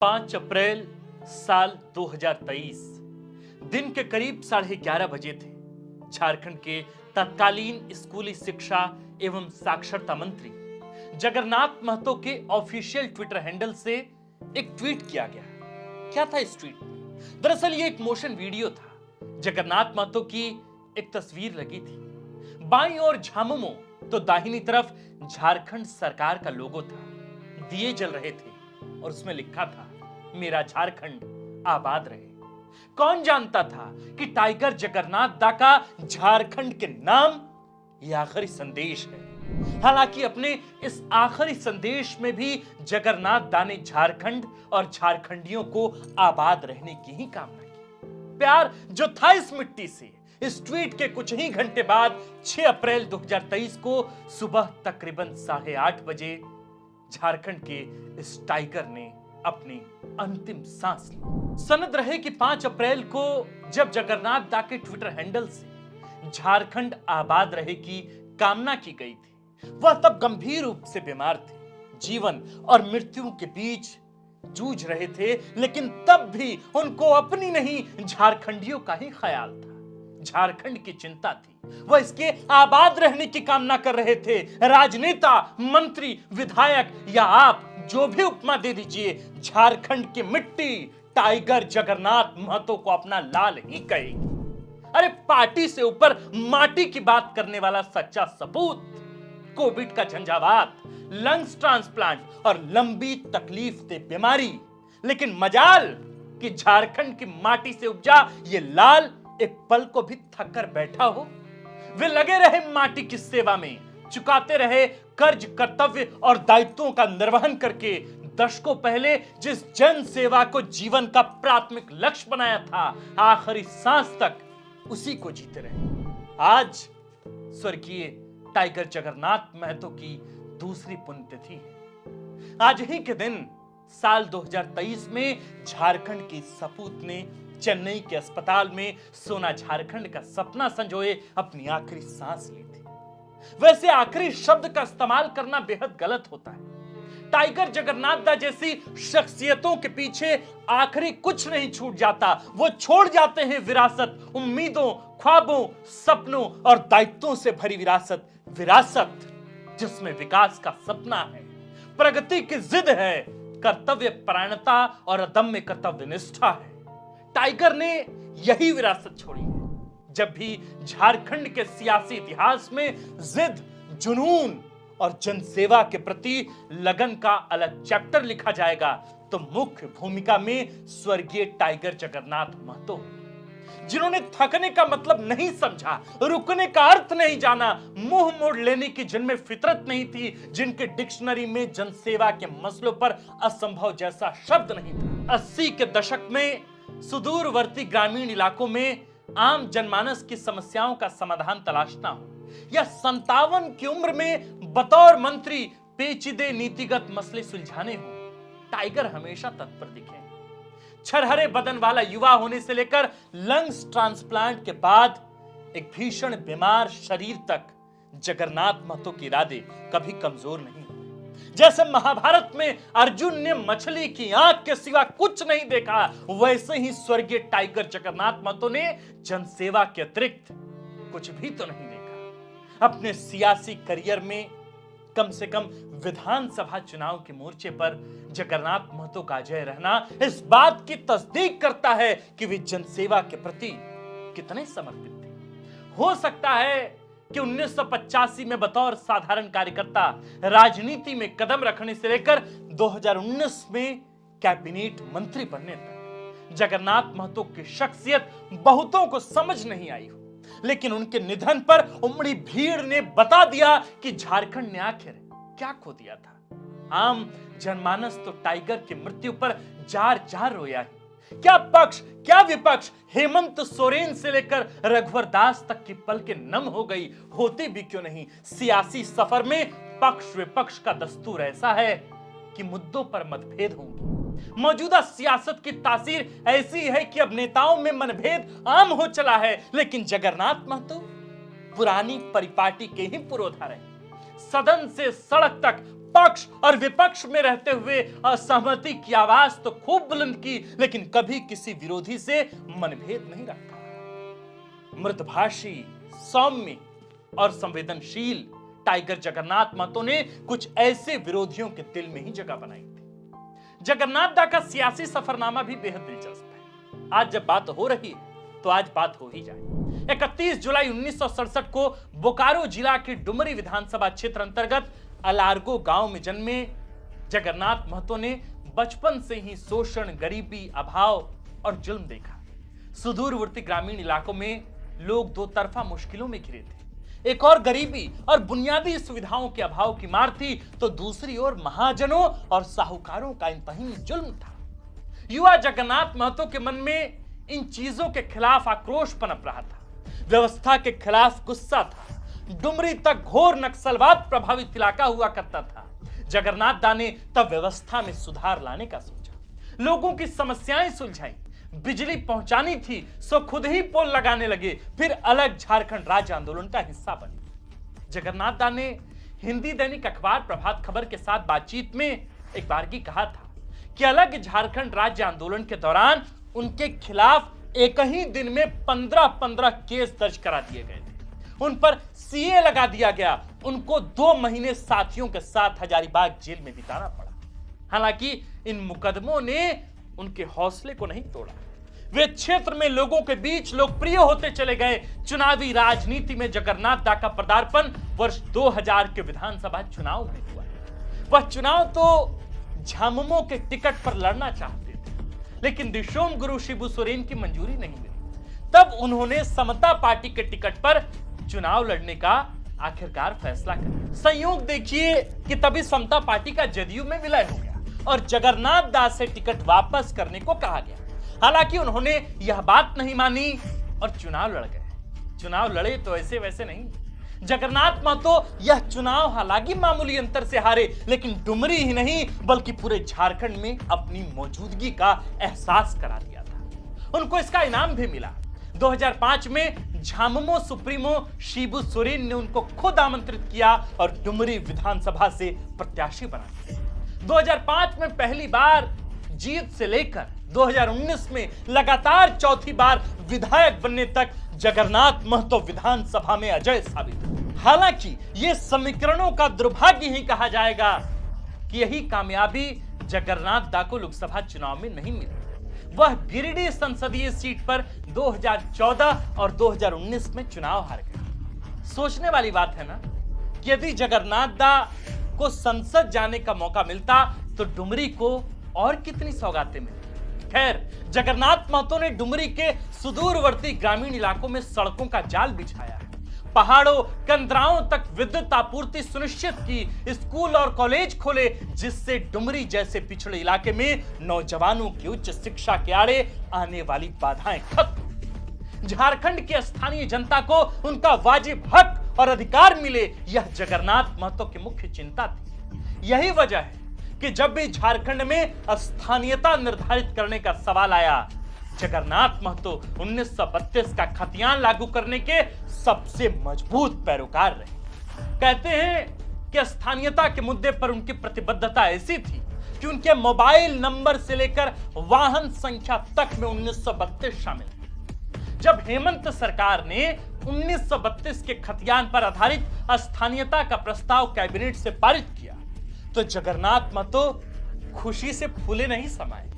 5 अप्रैल साल 2023 दिन के करीब 11:30 बजे थे। झारखंड के तत्कालीन स्कूली शिक्षा एवं साक्षरता मंत्री जगन्नाथ महतो के ऑफिशियल ट्विटर हैंडल से एक ट्वीट किया गया। क्या था इस ट्वीट में? दरअसल ये एक मोशन वीडियो था। जगन्नाथ महतो की एक तस्वीर लगी थी। बाईं ओर झामुमो तो दाहिनी तरफ झारखंड सरकार का लोगो था। दिए जल रहे थे और उसमें लिखा था, मेरा झारखंड आबाद रहे। कौन जानता था कि टाइगर जगन्नाथ दा का झारखंड के नाम यह आखिरी संदेश है। हालांकि अपने इस आखिरी संदेश में भी जगन्नाथ दा ने झारखंड और झारखंडियों को आबाद रहने की ही कामना की। प्यार जो था इस मिट्टी से। इस ट्वीट के कुछ ही घंटे बाद 6 अप्रैल 2023 को सुबह तकरीबन 8:30 बजे झारखंड के इस टाइगर ने अपनी अंतिम सांस ली। सनद रहे कि 5 अप्रैल को जब जगन्नाथ दा के ट्विटर हैंडल से झारखंड आबाद रहे की कामना की गई थी, वह तब गंभीर रूप से बीमार थे। जीवन और मृत्यु के बीच जूझ रहे थे, लेकिन तब भी उनको अपनी नहीं झारखंडियों का ही ख्याल था। झारखंड की चिंता थी, वह इसके आबाद रहने की कामना कर रहे थे। राजनेता, मंत्री, विधायक या आप जो भी उपमा दे दीजिए, झारखंड की मिट्टी टाइगर जगन्नाथ महतो को अपना लाल ही कहेगी। अरे पार्टी से ऊपर माटी की बात करने वाला सच्चा सपूत, कोविड का झंझावात, लंग्स ट्रांसप्लांट और लंबी तकलीफ दे बीमारी, लेकिन मजाल कि झारखंड की माटी से उपजा ये लाल एक पल को भी थक कर बैठा हो। वे लगे रहे माटी की सेवा में, चुकाते रहे कर्ज, कर्तव्य और दायित्वों का निर्वहन करके। दशकों पहले जिस जन सेवा को जीवन का प्राथमिक लक्ष्य बनाया था, आखिरी सांस तक उसी को जीते रहे। आज स्वर्गीय टाइगर जगन्नाथ महतो की दूसरी पुण्यतिथि है। आज ही के दिन साल 2023 में झारखंड की सपूत ने चेन्नई के अस्पताल में सोना झारखंड का सपना संजोए अपनी आखिरी सांस ली थी। वैसे आखिरी शब्द का इस्तेमाल करना बेहद गलत होता है। टाइगर जगन्नाथ दा जैसी शख्सियतों के पीछे आखिरी कुछ नहीं छूट जाता। वो छोड़ जाते हैं विरासत, उम्मीदों, ख्वाबों, सपनों और दायित्वों से भरी विरासत। विरासत जिसमें विकास का सपना है, प्रगति की जिद है, कर्तव्य परायणता और अदम्य कर्तव्य निष्ठा है। टाइगर ने यही विरासत छोड़ी है। जब भी झारखंड के सियासी इतिहास में जिद, जुनून और जनसेवा के प्रति लगन का अलग चैप्टर लिखा जाएगा, तो मुख्य भूमिका में स्वर्गीय टाइगर जगन्नाथ महतो, जिन्होंने थकने का मतलब नहीं समझा, रुकने का अर्थ नहीं जाना, मुंह मोड़ लेने की जिनमें फितरत नहीं थी, जिनके डिक्शनरी में जनसेवा के मसलों पर असंभव जैसा शब्द नहीं था। 80 के दशक में सुदूरवर्ती ग्रामीण इलाकों में आम जनमानस की समस्याओं का समाधान तलाशना हो, या 57 की उम्र में बतौर मंत्री पेचीदे नीतिगत मसले सुलझाने हो, टाइगर हमेशा तत्पर दिखे। छरहरे बदन वाला युवा होने से लेकर लंग्स ट्रांसप्लांट के बाद एक भीषण बीमार शरीर तक जगन्नाथ महतो के इरादे कभी कमजोर नहीं हुए। जैसे महाभारत में अर्जुन ने मछली की आंख के सिवा कुछ नहीं देखा, वैसे ही स्वर्गीय टाइगर जगन्नाथ महतो ने जनसेवा के अतिरिक्त कुछ भी तो नहीं देखा। अपने सियासी करियर में कम से कम विधानसभा चुनाव के मोर्चे पर जगन्नाथ महतो का अजय रहना इस बात की तस्दीक करता है कि वे जनसेवा के प्रति कितने समर्पित थे। हो सकता है कि 1985 में बतौर साधारण कार्यकर्ता राजनीति में कदम रखने से लेकर 2019 में कैबिनेट मंत्री बनने तक जगन्नाथ महतो की शख्सियत बहुतों को समझ नहीं आई हो, लेकिन उनके निधन पर उमड़ी भीड़ ने बता दिया कि झारखंड ने आखिर क्या खो दिया था। आम जनमानस तो टाइगर की मृत्यु पर जार जार रोया है। क्या पक्ष, क्या विपक्ष, हेमंत सोरेन से लेकर रघुवर दास तक की पलकें नम हो गई। होती भी क्यों नहीं। सियासी सफर में पक्ष विपक्ष का दस्तूर ऐसा है कि मुद्दों पर मतभेद होंगे। मौजूदा सियासत की तासीर ऐसी है कि अब नेताओं में मनभेद आम हो चला है, लेकिन जगन्नाथ महतो पुरानी परिपाटी के ही पुरोधा रहे। सदन से सड़क तक पक्ष और विपक्ष में रहते हुए असहमति की आवाज तो खूब बुलंद की, लेकिन कभी किसी विरोधी से मनभेद नहीं रखा। मृदभाषी, सौम्य और संवेदनशील टाइगर जगन्नाथ महतो ने कुछ ऐसे विरोधियों के दिल में ही जगह बनाई थी। जगन्नाथ दा का सियासी सफरनामा भी बेहद दिलचस्प है। आज जब बात हो रही है तो आज बात हो ही जाए। 31 जुलाई 1967 को बोकारो जिला के डुमरी विधानसभा क्षेत्र अंतर्गत अलारगो गांव में जन्मे जगन्नाथ महतो ने बचपन से ही शोषण, गरीबी, अभाव और जुल्म देखा। सुदूरवर्ती ग्रामीण इलाकों में लोग दो तरफा मुश्किलों में घिरे थे। एक और गरीबी और बुनियादी सुविधाओं के अभाव की मार थी, तो दूसरी ओर महाजनों और साहूकारों का इंतहीन जुल्म था। युवा जगन्नाथ महतो के मन में इन चीजों के खिलाफ आक्रोश पनप रहा था। व्यवस्था के खिलाफ गुस्सा था। डुमरी तक घोर नक्सलवाद प्रभावित इलाका हुआ करता था। जगन्नाथ दा ने तब व्यवस्था में सुधार लाने का सोचा, लोगों की समस्याएं सुलझाई। बिजली पहुंचानी थी सो खुद ही पोल लगाने लगे, फिर अलग झारखंड राज्य आंदोलन का हिस्सा बने। जगन्नाथ दा ने हिंदी दैनिक अखबार प्रभात खबर के साथ बातचीत में एक बारगी कहा था कि अलग झारखंड राज्य आंदोलन के दौरान उनके खिलाफ एक ही दिन में 15-15 केस दर्ज करा दिए गए थे। उन पर सीए लगा दिया गया। उनको 2 महीने साथियों के साथ हजारीबाग जेल में बिताना पड़ा। हालांकि इन मुकदमों ने उनके हौसले को नहीं तोड़ा। वे क्षेत्र में लोगों के बीच लोकप्रिय होते चले गए। चुनावी राजनीति में जगन्नाथ दा का पदार्पण वर्ष 2000 के विधानसभा चुनाव में हुआ। वह चुनाव तो झामुमो के टिकट पर लड़ना चाहते थे, लेकिन दिशोम गुरु शिबू सोरेन की मंजूरी नहीं मिली। तब उन्होंने समता पार्टी के टिकट पर चुनाव लड़ने का आखिरकार फैसला किया। संयोग देखिए कि तभी समता पार्टी का जदयू में विलय हो गया और जगन्नाथ दास से टिकट वापस करने को कहा गया। हालांकि उन्होंने यह बात नहीं मानी और चुनाव लड़ गए। चुनाव लड़े तो ऐसे वैसे नहीं। जगन्नाथ महतो यह चुनाव हालांकि मामूली अंतर से हारे, लेकिन डुमरी ही नहीं बल्कि पूरे झारखंड में अपनी मौजूदगी का एहसास करा दिया था। उनको इसका इनाम भी मिला। 2005 में झामुमो सुप्रीमो शिबू सोरेन ने उनको खुद आमंत्रित किया और डुमरी विधानसभा से प्रत्याशी बना दिया। 2005 में पहली बार जीत से लेकर 2019 में लगातार चौथी बार विधायक बनने तक जगन्नाथ महतो विधानसभा में अजय साबित हुए। हालांकि यह समीकरणों का दुर्भाग्य ही कहा जाएगा कि यही कामयाबी जगन्नाथ दा को लोकसभा चुनाव में नहीं मिली। वह गिरिडीह संसदीय सीट पर 2014 और 2019 में चुनाव हार गए। सोचने वाली बात है ना कि यदि जगन्नाथ दा को संसद जाने का मौका मिलता तो डुमरी को और कितनी सौगातें मिलती। खैर, जगन्नाथ महतो ने डुमरी के सुदूरवर्ती ग्रामीण इलाकों में सड़कों का जाल बिछाया है। पहाड़ों, कंदराओं तक विद्युत आपूर्ति सुनिश्चित की, स्कूल और कॉलेज खोले, जिससे डुमरी जैसे पिछड़े इलाके में नौजवानों की उच्च शिक्षा के आड़े आने वाली बाधाएं खत्म। झारखंड की स्थानीय जनता को उनका वाजिब हक और अधिकार मिले, यह जगन्नाथ महतो की मुख्य चिंता थी। यही वजह है कि जब भी झारखंड में स्थानीयता निर्धारित करने का सवाल आया, जगन्नाथ महतो 1932 का खतियान लागू करने के सबसे मजबूत पैरोकार रहे। कहते हैं कि स्थानीयता के मुद्दे पर उनकी प्रतिबद्धता ऐसी थी कि उनके मोबाइल नंबर से लेकर वाहन संख्या तक में 1932 शामिल है। जब हेमंत सरकार ने 1932 के खतियान पर आधारित स्थानीयता का प्रस्ताव कैबिनेट से पारित किया तो जगन्नाथ महतो खुशी से फूले नहीं समाये।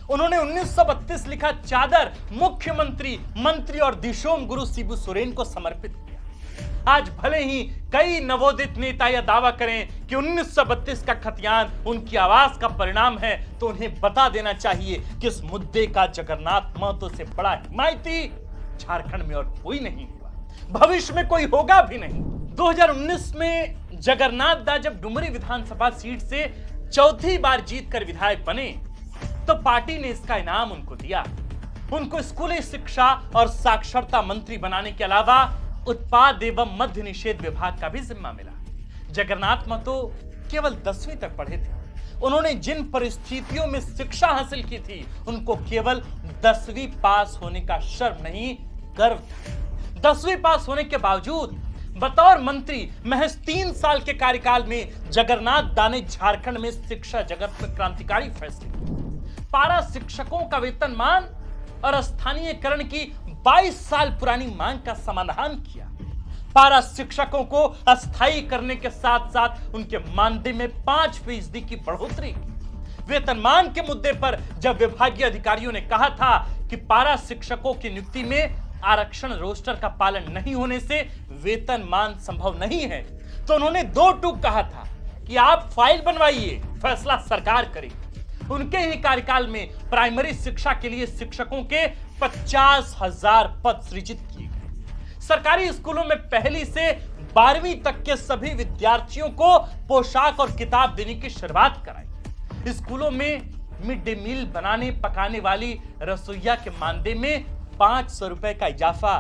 उन्होंने 1932 लिखा चादर मुख्यमंत्री, मंत्री और दिशोम गुरु शिबू सोरेन को समर्पित किया। आज भले ही कई नवोदित नेता यह दावा करें कि 1932 का खतियान उनकी आवाज का परिणाम है, तो उन्हें बता देना चाहिए कि इस मुद्दे का जगन्नाथ महतो से बड़ा हिमायती झारखंड में और कोई नहीं हुआ, भविष्य में कोई होगा भी नहीं। 2019 में जगन्नाथ दा जब डुमरी विधानसभा सीट से चौथी बार जीतकर विधायक बने तो पार्टी ने इसका इनाम उनको दिया। उनको स्कूली शिक्षा और साक्षरता मंत्री बनाने के अलावा उत्पाद एवं मद्य निषेध विभाग का भी जिम्मा मिला। जगन्नाथ महतो केवल 10वीं तक पढ़े थे। उन्होंने जिन परिस्थितियों में शिक्षा हासिल की थी, उनको केवल 10वीं पास होने का शर्म नहीं, गर्व था। 10वीं पास होने के बावजूद बतौर मंत्री महज 3 साल के कार्यकाल में जगन्नाथ दा ने झारखंड में शिक्षा जगत में क्रांतिकारी फैसले किए। पारा शिक्षकों का वेतनमान और स्थानीयकरण की 22 साल पुरानी मांग का समाधान किया। पारा शिक्षकों को अस्थायी करने के साथ साथ उनके मानदेय में 5% की बढ़ोतरी की। वेतनमान के मुद्दे पर जब विभागीय अधिकारियों ने कहा था कि पारा शिक्षकों की नियुक्ति में आरक्षण रोस्टर का पालन नहीं होने से वेतनमान संभव नहीं है, तो उन्होंने 2 टूक कहा था कि आप फाइल बनवाइए, फैसला सरकार करेगी। उनके ही कार्यकाल में प्राइमरी शिक्षा के लिए शिक्षकों के 50,000 पद सृजित किए गए। सरकारी स्कूलों में पहली से 12वीं तक के सभी विद्यार्थियों को पोशाक और किताब देने की शुरुआत कराई। स्कूलों में मिड डे मील बनाने पकाने वाली रसोइया के मानदेय में 500 रुपए का इजाफा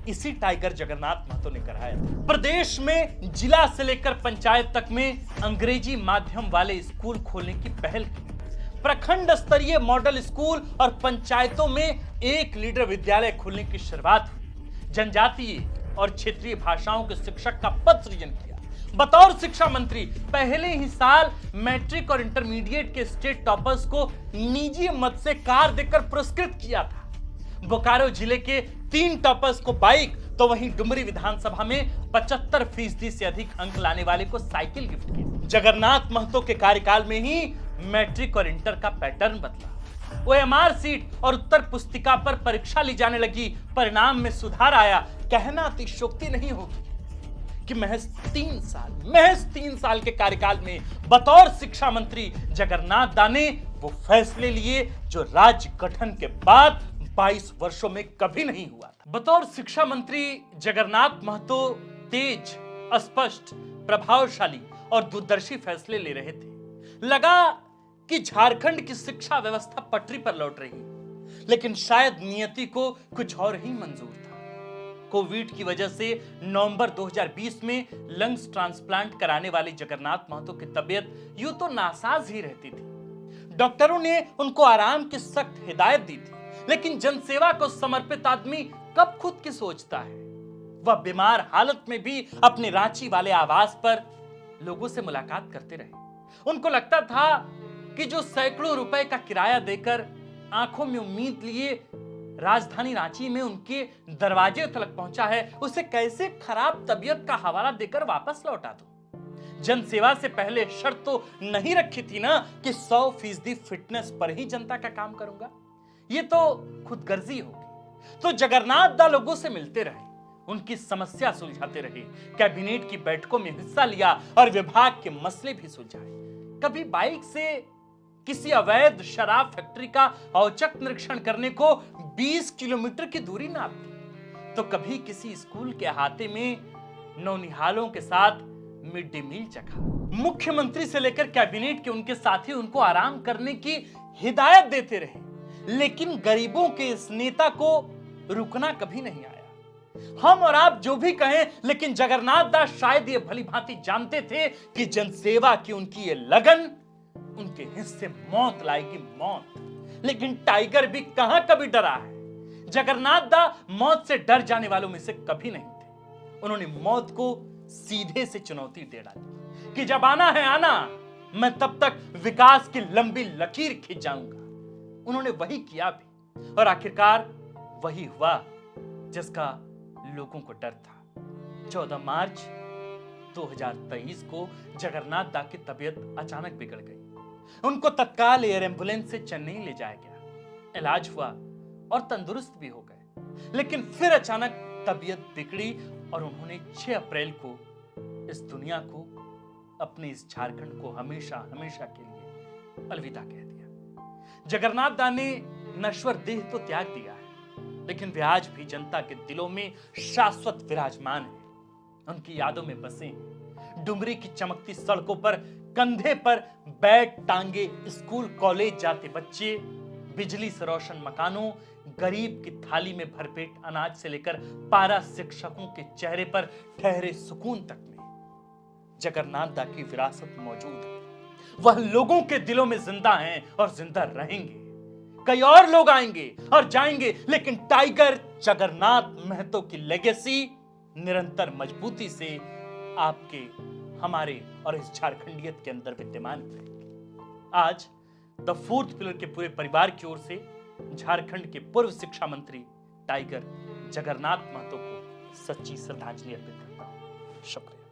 इसी टाइगर जगन्नाथ महतो ने कराया। प्रदेश में जिला से लेकर पंचायत तक में अंग्रेजी माध्यम वाले स्कूल खोलने की पहल की। प्रखंड स्तरीय मॉडल स्कूल और पंचायतों में 1 लीडर विद्यालय खोलने की शुरुआत हुई। जनजातीय और क्षेत्रीय भाषाओं के शिक्षक का पद सृजन किया। बतौर शिक्षा मंत्री पहले ही साल मैट्रिक और इंटरमीडिएट के स्टेट टॉपर्स को निजी मद से कार देकर पुरस्कृत किया था। बोकारो जिले के 3 टॉपर्स को बाइक, तो वहीं डुमरी विधानसभा में 75% से अधिक अंक लाने वाले को साइकिल गिफ्ट की। जगन्नाथ महतो के कार्यकाल में ही मैट्रिक और इंटर का पैटर्न बदला। ओएमआर सीट और उत्तर पुस्तिका पर परीक्षा ली जाने लगी, परिणाम में सुधार आया। कहना अतिशयोक्ति नहीं होगी कि महज 3 साल के कार्यकाल में बतौर शिक्षा मंत्री जगन्नाथ दा ने वो फैसले लिए जो राज्य गठन के बाद 22 वर्षों में कभी नहीं हुआ था। बतौर शिक्षा मंत्री जगन्नाथ महतो तेज, स्पष्ट, प्रभावशाली और दूरदर्शी फैसले ले रहे थे। लगा कि झारखंड की शिक्षा व्यवस्था पटरी पर लौट रही है, लेकिन शायद नियति को कुछ और ही मंजूर था। कोविड की वजह से नवंबर 2020 में लंग्स ट्रांसप्लांट कराने वाली जगन्नाथ महतो की तबीयत यूं तो नासाज ही रहती थी। डॉक्टरों ने उनको आराम की सख्त हिदायत दी थी, लेकिन जनसेवा को समर्पित आदमी कब खुद की सोचता है। वह बीमार हालत में भी अपने रांची वाले आवास पर लोगों से मुलाकात करते रहे। उनको लगता था कि जो सैकड़ों रुपए का किराया देकर आंखों में उम्मीद लिए राजधानी रांची में उनके दरवाजे तक पहुंचा है, उसे कैसे खराब तबीयत का हवाला देकर वापस लौटा दूं। जनसेवा से पहले शर्त तो नहीं रखी थी ना कि 100% फिटनेस पर ही जनता का काम करूंगा। ये तो खुदगर्जी होगी। तो जगन्नाथ दा लोगों से मिलते रहे, उनकी समस्या सुलझाते रहे, कैबिनेट की बैठकों में हिस्सा लिया और विभाग के मसले भी सुलझाए। कभी बाइक से किसी अवैध शराब फैक्ट्री का औचक निरीक्षण करने को 20 किलोमीटर की दूरी नापी, तो कभी किसी स्कूल के अहाते में नौनिहालों के साथ मिड डे मील चखा। मुख्यमंत्री से लेकर कैबिनेट के उनके साथी उनको आराम करने की हिदायत देते रहे, लेकिन गरीबों के इस नेता को रुकना कभी नहीं आया। हम और आप जो भी कहें, लेकिन जगन्नाथ दास शायद ये भली भांति जानते थे कि जनसेवा की उनकी ये लगन उनके हिस्से मौत लाएगी, मौत। लेकिन टाइगर भी कहां कभी डरा है। जगन्नाथ दा मौत से डर जाने वालों में से कभी नहीं थे। उन्होंने मौत को सीधे से चुनौती दे डाली कि जब आना है आना, मैं तब तक विकास की लंबी लकीर खींच जाऊंगा। उन्होंने वही किया भी, और आखिरकार वही हुआ जिसका लोगों को डर था। 14 मार्च 2023 को जगन्नाथ दा की तबीयत अचानक बिगड़ गई। उनको तत्काल एयर एम्बुलेंस से चेन्नई ले जाया गया। इलाज हुआ और तंदुरुस्त भी हो गए, लेकिन फिर अचानक तबीयत बिगड़ी और उन्होंने 6 अप्रैल को इस दुनिया को, अपने इस झारखंड को हमेशा हमेशा के लिए अलविदा कह दिया। जगन्नाथ दा ने नश्वर देह तो त्याग दिया है, लेकिन वे आज भी जनता के दिलों में शाश्वत विराजमान है। उनकी यादों में बसे हैं। डुमरी की चमकती सड़कों पर कंधे पर बैग टांगे स्कूल कॉलेज जाते बच्चे, बिजली से रोशन मकानों, गरीब की थाली में भरपेट अनाज से लेकर पारा शिक्षकों के चेहरे पर ठहरे सुकून तक में जगन्नाथ दा की विरासत मौजूद है। वह लोगों के दिलों में जिंदा हैं और जिंदा रहेंगे। कई और लोग आएंगे और जाएंगे, लेकिन टाइगर जगन्नाथ महतो की लेगेसी निरंतर मजबूती से आपके, हमारे और इस झारखंडियत के अंदर विद्यमान रहे। आज द फोर्थ पिलर के पूरे परिवार की ओर से झारखंड के पूर्व शिक्षा मंत्री टाइगर जगन्नाथ महतो को सच्ची श्रद्धांजलि अर्पित करता हूं। शुक्रिया।